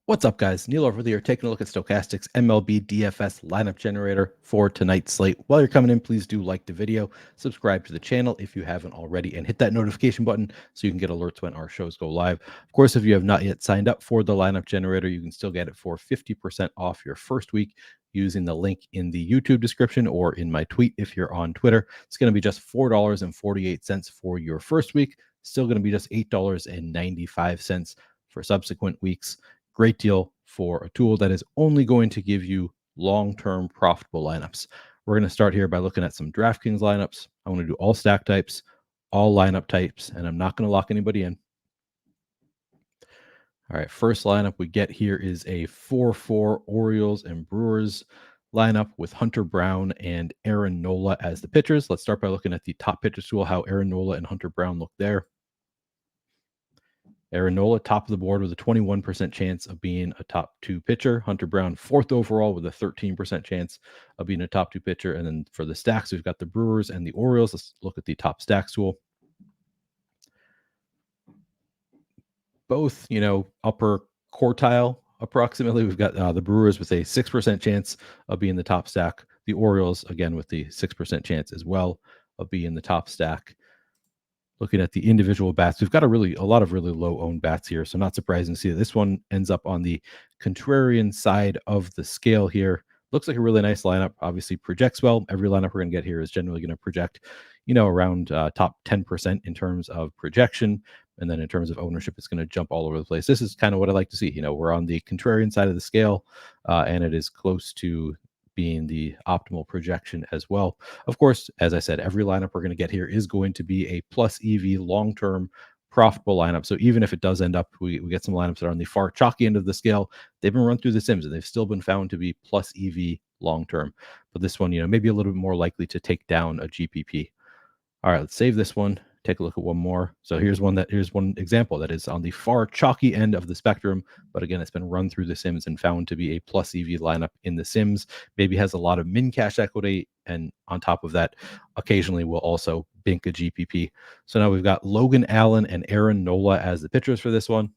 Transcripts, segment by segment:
What's up, guys? Neil over here taking a look at Stokastic's MLB DFS Lineup Generator for tonight's slate. While you're coming in, please do like the video, subscribe to the channel if you haven't already, and hit that notification button so you can get alerts when our shows go live. Of course, if you have not yet signed up for the Lineup Generator, you can still get it for 50% off your first week using the link in the YouTube description or in my tweet if you're on Twitter. It's going to be just $4.48 for your first week, still going to be just $8.95 for subsequent weeks. Great deal for a tool that is only going to give you long-term profitable lineups. We're going to start here by looking at some DraftKings lineups. I want to do all stack types, all lineup types, and I'm not going to lock anybody in. All right, first lineup we get here is a 4-4 Orioles and Brewers lineup with Hunter Brown and Aaron Nola as the pitchers. Let's start by looking at the top pitchers tool, how Aaron Nola and Hunter Brown look there. Aaron Nola, top of the board with a 21% chance of being a top 2 pitcher. Hunter Brown, 4th overall with a 13% chance of being a top 2 pitcher. And then for the stacks, we've got the Brewers and the Orioles. Let's look at the top stacks tool. Both, upper quartile approximately. We've got the Brewers with a 6% chance of being the top stack. The Orioles, again, with the 6% chance as well of being the top stack. Looking at the individual bats, we've got a lot of really low owned bats here. So not surprising to see that this one ends up on the contrarian side of the scale here. Looks like a really nice lineup. Obviously projects well. Every lineup we're going to get here is generally going to project, around top 10% in terms of projection. And then in terms of ownership, it's going to jump all over the place. This is kind of what I like to see. We're on the contrarian side of the scale, and it is close to being the optimal projection as well. Of course, as I said, every lineup we're going to get here is going to be a plus EV long-term profitable lineup. So even if it does end up, we get some lineups that are on the far chalky end of the scale, they've been run through the sims and they've still been found to be plus EV long-term. But this one, maybe a little bit more likely to take down a GPP. All right, let's save this one. Take a look at one more. So here's one example that is on the far chalky end of the spectrum, but again, it's been run through the sims and found to be a plus EV lineup in the sims. Maybe has a lot of min cash equity, and on top of that, occasionally will also bink a GPP. So now we've got Logan Allen and Aaron Nola as the pitchers for this one.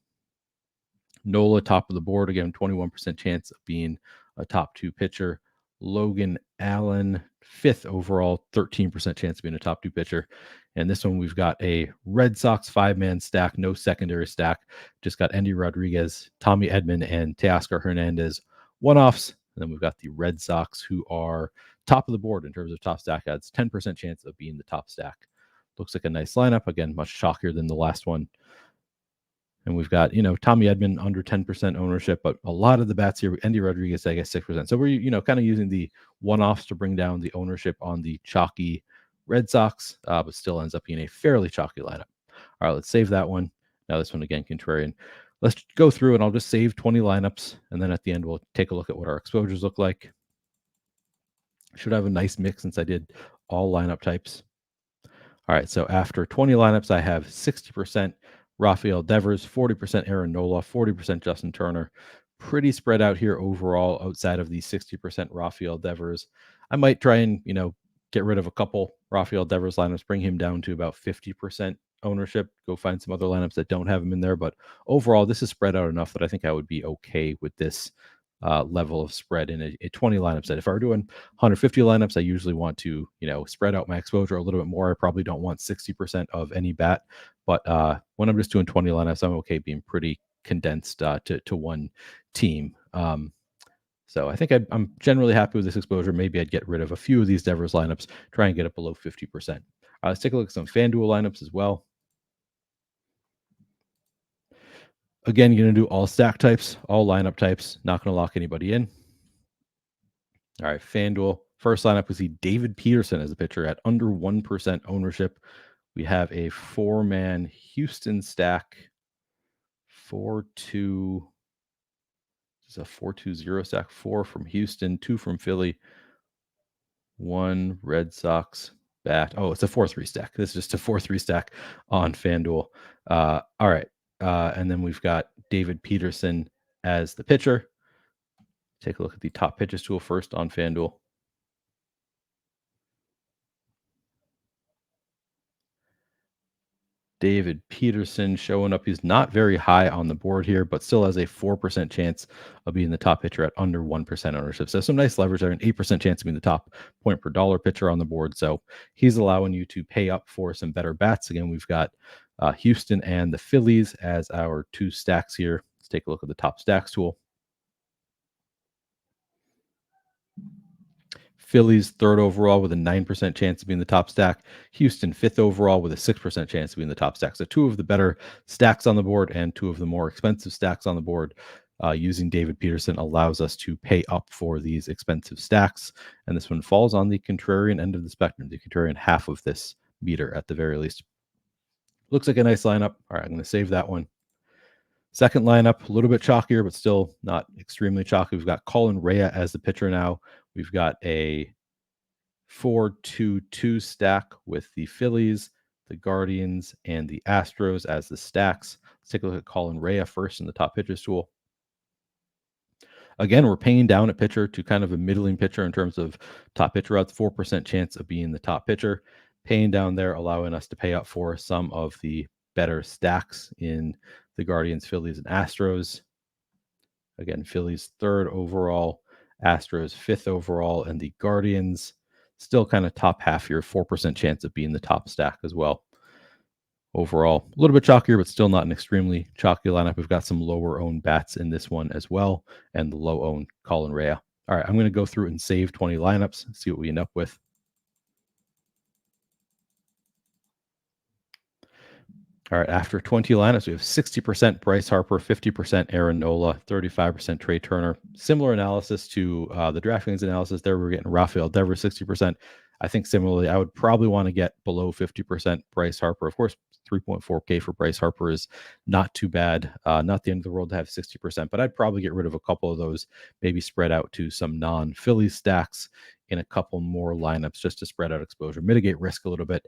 Nola, top of the board, again, 21% chance of being a top 2 pitcher. Logan Allen, 5th overall, 13% chance of being a top 2 pitcher. And this one, we've got a Red Sox 5-man stack, no secondary stack. Just got Endy Rodriguez, Tommy Edman, and Teoscar Hernandez one-offs. And then we've got the Red Sox, who are top of the board in terms of top stack odds, 10% chance of being the top stack. Looks like a nice lineup. Again, much chalkier than the last one. And we've got, Tommy Edman under 10% ownership, but a lot of the bats here, Endy Rodriguez, I guess 6%. So we're, kind of using the one-offs to bring down the ownership on the chalky Red Sox, but still ends up being a fairly chalky lineup. All right, let's save that one. Now this one again, contrarian. Let's go through and I'll just save 20 lineups. And then at the end, we'll take a look at what our exposures look like. Should have a nice mix since I did all lineup types. All right, so after 20 lineups, I have 60% Rafael Devers, 40% Aaron Nola, 40% Justin Turner. Pretty spread out here overall outside of the 60% Rafael Devers. I might try and, get rid of a couple Rafael Devers lineups, bring him down to about 50% ownership, go find some other lineups that don't have him in there. But overall, this is spread out enough that I think I would be okay with this level of spread in a 20 lineup set. If I were doing 150 lineups, I usually want to, spread out my exposure a little bit more. I probably don't want 60% of any bat, but when I'm just doing 20 lineups, I'm okay being pretty condensed to one team. So I think I'm generally happy with this exposure. Maybe I'd get rid of a few of these Devers lineups, try and get it below 50%. Let's take a look at some FanDuel lineups as well. Again, you're going to do all stack types, all lineup types, not going to lock anybody in. All right, FanDuel. First lineup, we see David Peterson as a pitcher at under 1% ownership. We have a 4-man Houston stack, 4-2. This is a 4-2-0 stack, 4 from Houston, 2 from Philly, 1 Red Sox bat. Oh, it's a 4-3 stack. This is just a 4-3 stack on FanDuel. All right. And then we've got David Peterson as the pitcher. Take a look at the top pitches tool first on FanDuel. David Peterson showing up. He's not very high on the board here, but still has a 4% chance of being the top pitcher at under 1% ownership. So some nice leverage there, an 8% chance of being the top point per dollar pitcher on the board. So he's allowing you to pay up for some better bats. Again, we've got Houston and the Phillies as our two stacks here. Let's take a look at the top stacks tool. Phillies third overall with a 9% chance of being the top stack. Houston fifth overall with a 6% chance of being the top stack. So two of the better stacks on the board and two of the more expensive stacks on the board. Using David Peterson allows us to pay up for these expensive stacks. And this one falls on the contrarian end of the spectrum, the contrarian half of this meter at the very least. Looks like a nice lineup. All right, I'm going to save that one. Second lineup, a little bit chalkier, but still not extremely chalky. We've got Colin Rea as the pitcher now. We've got a 4-2-2 stack with the Phillies, the Guardians, and the Astros as the stacks. Let's take a look at Colin Rea first in the top pitchers tool. Again, we're paying down at pitcher to kind of a middling pitcher in terms of top pitcher odds, 4% chance of being the top pitcher. Paying down there, allowing us to pay up for some of the better stacks in the Guardians, Phillies, and Astros. Again, Phillies third overall, Astros fifth overall, and the Guardians still kind of top half here, 4% chance of being the top stack as well. Overall, a little bit chalkier, but still not an extremely chalky lineup. We've got some lower owned bats in this one as well, and the low owned Colin Rea. All right, I'm going to go through and save 20 lineups, see what we end up with. All right, after 20 lineups, we have 60% Bryce Harper, 50% Aaron Nola, 35% Trey Turner. Similar analysis to the DraftKings analysis there. We're getting Rafael Devers, 60%. I think similarly, I would probably want to get below 50% Bryce Harper. Of course, 3.4K for Bryce Harper is not too bad. Not the end of the world to have 60%, but I'd probably get rid of a couple of those, maybe spread out to some non-Philly stacks in a couple more lineups just to spread out exposure, mitigate risk a little bit.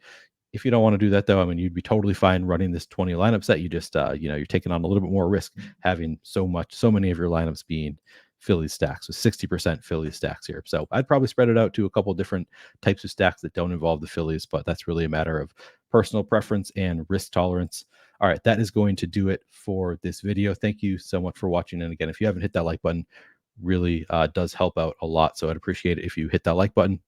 If you don't want to do that, though, I mean, you'd be totally fine running this 20 lineup set. You just, you're taking on a little bit more risk having so many of your lineups being Philly stacks with 60% Philly stacks here. So I'd probably spread it out to a couple different types of stacks that don't involve the Phillies, but that's really a matter of personal preference and risk tolerance. All right, that is going to do it for this video. Thank you so much for watching. And again, if you haven't hit that like button, really does help out a lot. So I'd appreciate it if you hit that like button.